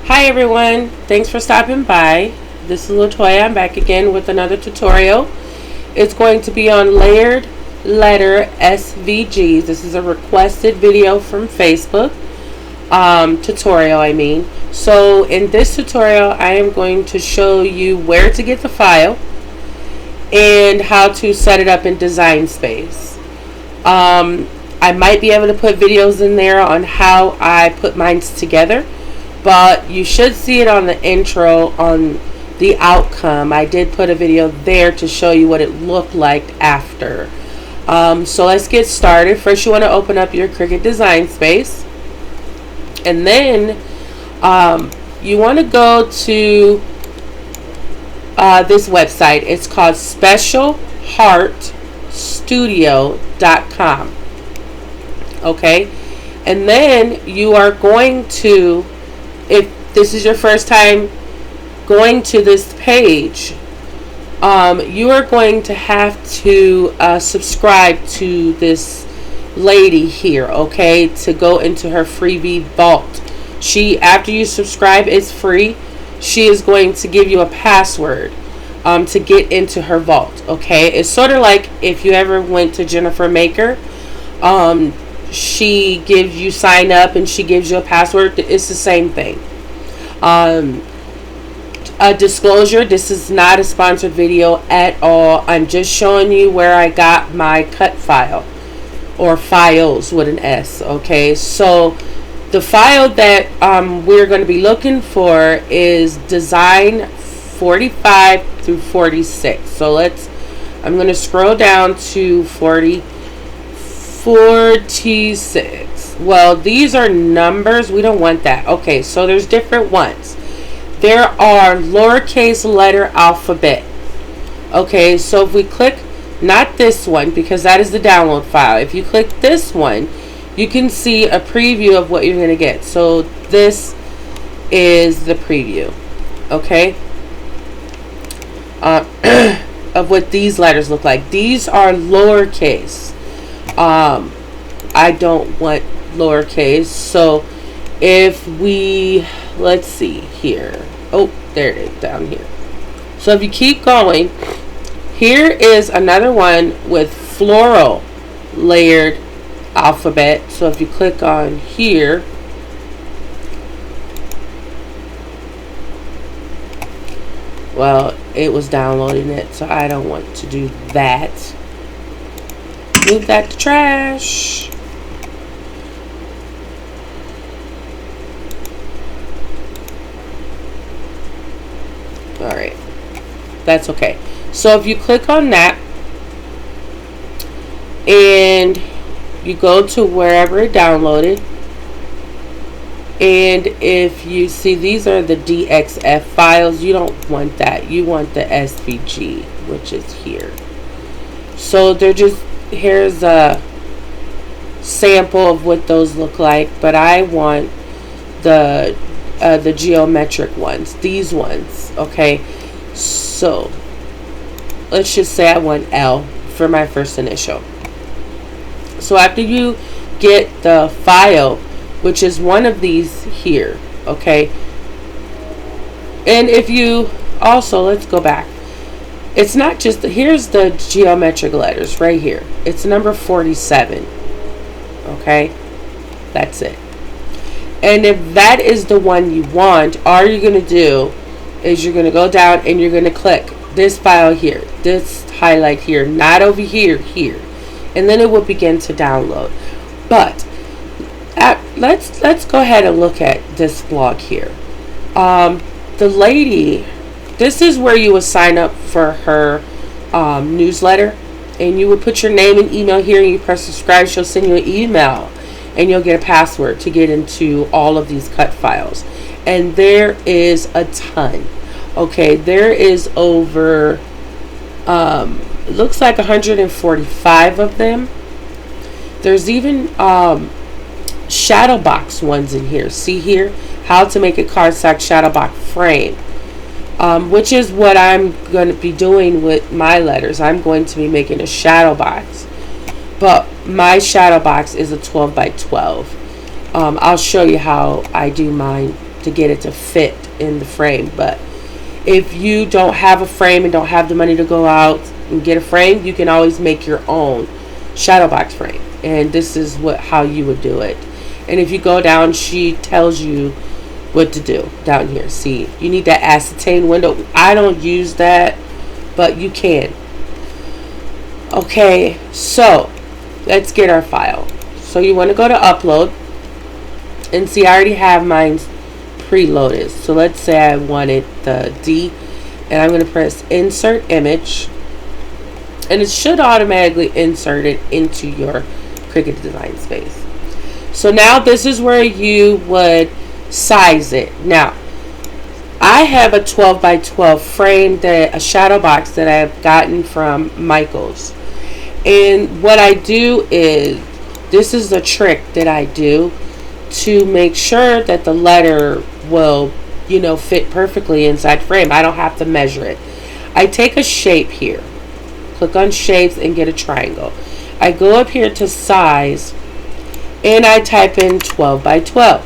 Hi everyone, thanks for stopping by. This is Latoya. I'm back again with another tutorial. It's going to be on layered letter SVGs. This is a requested video from Facebook. Tutorial I mean. So in this tutorial I am going to show you where to get the file and how to set it up in Design Space. I might be able to put videos in there on how I put mine together, but you should see it on the intro on the outcome. I did put a video there to show you what it looked like after. So let's get started. First you want to open up your Cricut Design Space, and then you want to go to this website. It's called specialheartstudio.com. Okay, and then you are going to, if this is your first time going to this page, you are going to have to subscribe to this lady here, okay, to go into her freebie vault. After you subscribe, it's free. She is going to give you a password to get into her vault. Okay, it's sort of like if you ever went to Jennifer Maker. She gives you sign up and she gives you a password. It's the same thing. A disclosure, this is not a sponsored video at all. I'm just showing you where I got my cut file, or files with an S. Okay, so the file that we're going to be looking for is design 45 through 46. So I'm going to scroll down to 46. Well, these are numbers. We don't want that. Okay, so there's different ones. There are lowercase letter alphabet. Okay, so if we click, not this one because that is the download file. If you click this one, you can see a preview of what you're going to get. So this is the preview. Okay, of what these letters look like. These are lowercase. I don't want lowercase, so if we, let's see here, oh, there it is down here. So if you keep going, here is another one with floral layered alphabet. So if you click on here, well, it was downloading it, so I don't want to do that. Move that to trash. Alright, that's okay. So if you click on that and you go to wherever it downloaded, and if you see these are the DXF files, you don't want that. You want the SVG, which is here. So they're just, here's a sample of what those look like, but I want the geometric ones, these ones. Okay, so let's just say I want L for my first initial. So after you get the file, which is one of these here, okay, and if you also, let's go back. It's not just, here's the geometric letters right here. It's number 47. Okay, that's it. And if that is the one you want, all you're going to do is you're going to go down and you're going to click this file here, this highlight here, not over here, here, and then it will begin to download. But let's go ahead and look at this blog here. The lady, this is where you would sign up for her newsletter, and you would put your name and email here, and you press subscribe. She'll send you an email and you'll get a password to get into all of these cut files. And there is a ton. Okay, there is over it looks like 145 of them. There's even Shadowbox ones in here. See here, how to make a cardstock Shadowbox frame, which is what I'm going to be doing with my letters. I'm going to be making a Shadowbox, but my Shadowbox is a 12 by 12. I'll show you how I do mine to get it to fit in the frame. But if you don't have a frame and don't have the money to go out and get a frame, you can always make your own Shadowbox frame. And this is how you would do it. And if you go down, she tells you what to do down here. See, you need that acetate window. I don't use that, but you can. Okay, so let's get our file. So you want to go to upload, and see, I already have mine preloaded. So let's say I wanted the D, and I'm going to press insert image, and it should automatically insert it into your Cricut design space. So now this is where you would size it. Now I have a 12 by 12 frame, a shadow box that I've gotten from Michaels, and what I do is, this is the trick that I do to make sure that the letter will, you know, fit perfectly inside frame. I don't have to measure it. I take a shape here, click on shapes and get a triangle. I go up here to size and I type in 12 by 12.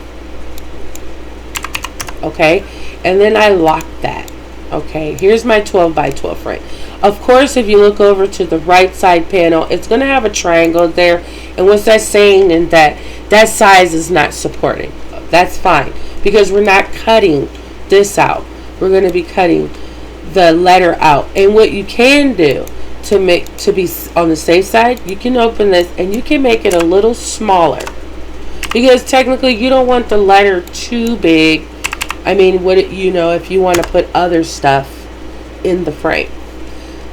Okay, and then I lock that. Okay, here's my 12 by 12 frame. Of course, if you look over to the right side panel, it's going to have a triangle there, and what's that saying? And that size is not supporting. That's fine, because we're not cutting this out. We're going to be cutting the letter out. And what you can do to be on the safe side, you can open this and you can make it a little smaller, because technically you don't want the letter too big. I mean, if you want to put other stuff in the frame.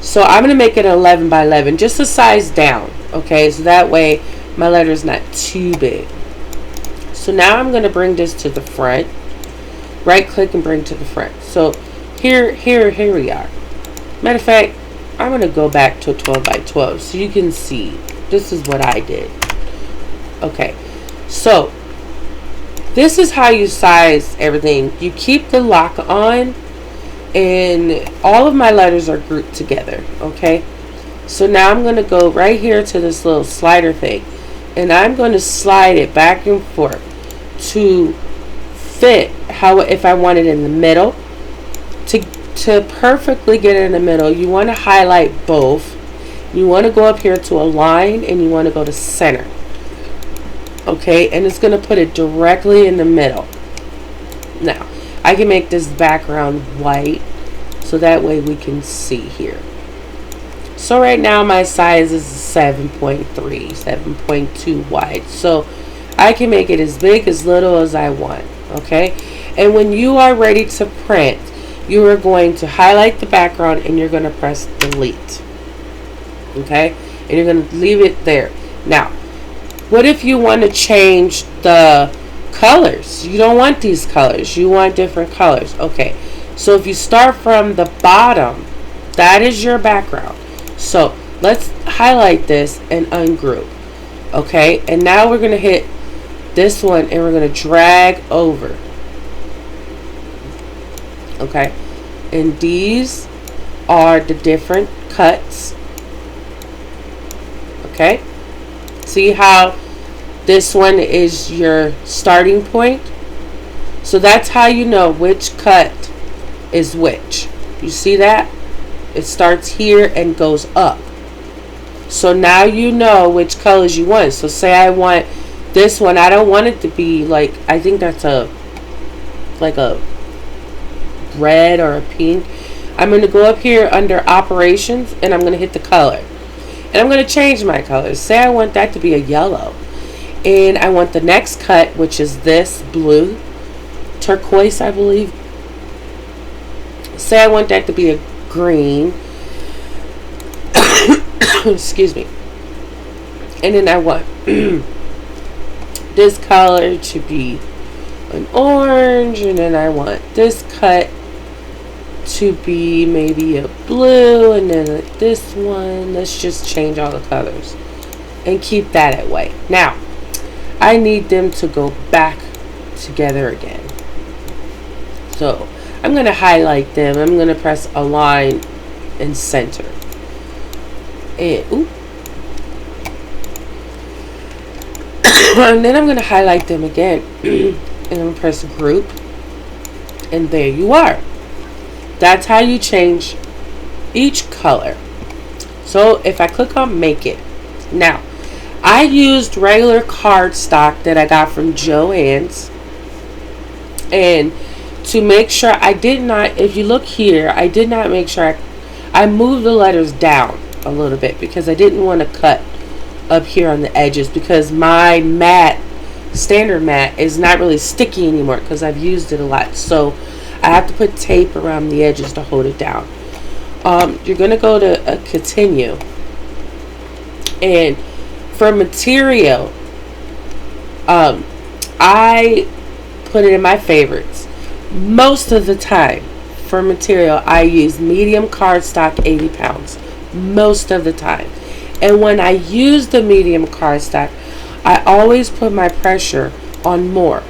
So I'm going to make it 11 by 11, just a size down. Okay, so that way my letter is not too big. So now I'm going to bring this to the front. Right click and bring to the front. So here we are. Matter of fact, I'm going to go back to 12 by 12 so you can see. This is what I did. Okay, so this is how you size everything. You keep the lock on, and all of my letters are grouped together. Okay, so now I'm going to go right here to this little slider thing, and I'm going to slide it back and forth to fit if I want it in the middle. To perfectly get it in the middle, you want to highlight both. You want to go up here to align, and you want to go to center. Okay, and it's going to put it directly in the middle. Now I can make this background white so that way we can see here. So right now my size is 7.3, 7.2 wide. So I can make it as big, as little as I want. Okay, and when you are ready to print, you are going to highlight the background and you're going to press delete. Okay, and you're going to leave it there. Now, what if you want to change the colors? You don't want these colors, you want different colors. Okay, so if you start from the bottom, that is your background. So let's highlight this and ungroup. Okay, and now we're going to hit this one and we're going to drag over. Okay, and these are the different cuts. Okay, see how this one is your starting point? So that's how you know which cut is which. You see that? It starts here and goes up. So now you know which colors you want. So say I want this one. I don't want it to be like, I think that's like a red or a pink. I'm going to go up here under operations and I'm going to hit the color. And I'm going to change my color. Say I want that to be a yellow. And I want the next cut, which is this blue, turquoise, I believe. Say I want that to be a green. Excuse me. And then I want this color to be an orange. And then I want this cut to be maybe a blue. And then this one. Let's just change all the colors and keep that at white. Now, I need them to go back together again. So I'm going to highlight them. I'm going to press align and center. And, and then I'm going to highlight them again. And I'm going to press group. And there you are. That's how you change each color. So if I click on make it, now I used regular cardstock that I got from Joann's, and to make sure I did not, if you look here, I did not make sure I moved the letters down a little bit because I didn't want to cut up here on the edges, because my matte, standard matte, is not really sticky anymore because I've used it a lot. So I have to put tape around the edges to hold it down. You're going to go to continue, and for material, I put it in my favorites. Most of the time for material, I use medium cardstock, 80 pounds, most of the time. And when I use the medium cardstock, I always put my pressure on more,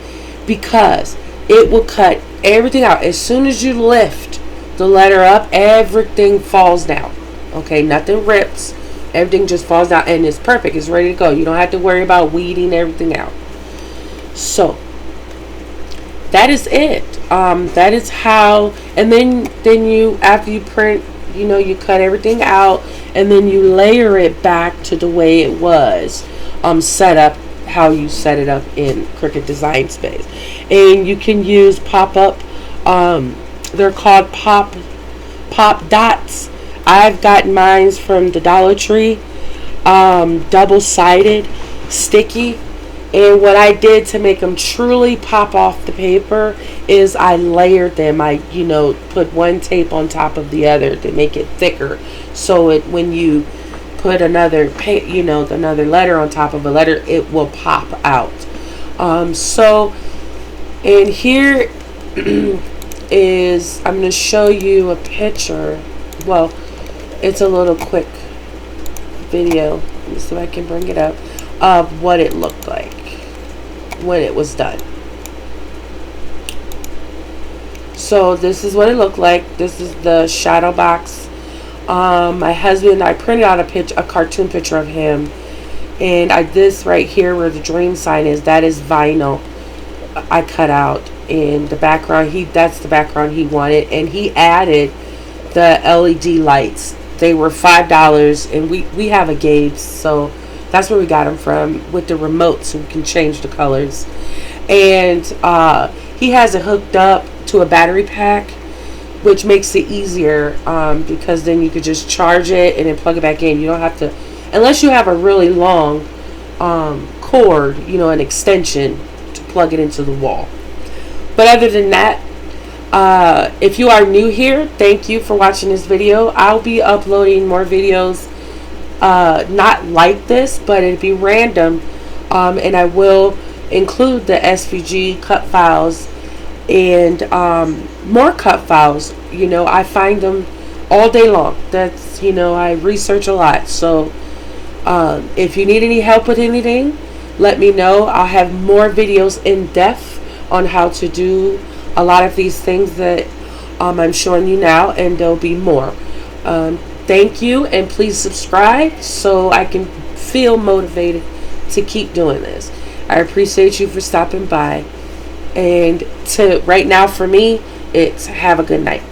because it will cut everything out. As soon as you lift the letter up, everything falls down. Okay, nothing rips. Everything just falls down, and it's perfect. It's ready to go. You don't have to worry about weeding everything out. So that is it. That is how. And then you, after you print, you cut everything out, and then you layer it back to the way it was set up, how you set it up in Cricut Design Space. And you can use pop-up, they're called pop dots. I've gotten mine from the Dollar Tree, double-sided, sticky. And what I did to make them truly pop off the paper is I layered them. I, put one tape on top of the other to make it thicker, so when you put another another letter on top of a letter, it will pop out. So, and here is, I'm going to show you a picture. Well, it's a little quick video. Let me see if I can bring it up, of what it looked like when it was done. So this is what it looked like. This is the Shadowbox. My husband, I printed out a cartoon picture of him, and this right here where the dream sign is, that is vinyl I cut out. And the background, that's the background he wanted, and he added the LED lights. They were $5, and we have a Gabe's, so that's where we got them from, with the remote, so we can change the colors. And he has it hooked up to a battery pack, which makes it easier, because then you could just charge it and then plug it back in. You don't have to, unless you have a really long cord, an extension to plug it into the wall. But other than that, if you are new here, thank you for watching this video. I'll be uploading more videos, not like this, but it'll be random, and I will include the SVG cut files and more cut files. I find them all day long. That's, I research a lot. So if you need any help with anything, let me know. I'll have more videos in depth on how to do a lot of these things that I'm showing you now, and there'll be more. Thank you, and please subscribe so I can feel motivated to keep doing this. I appreciate you for stopping by. And right now for me, it's have a good night.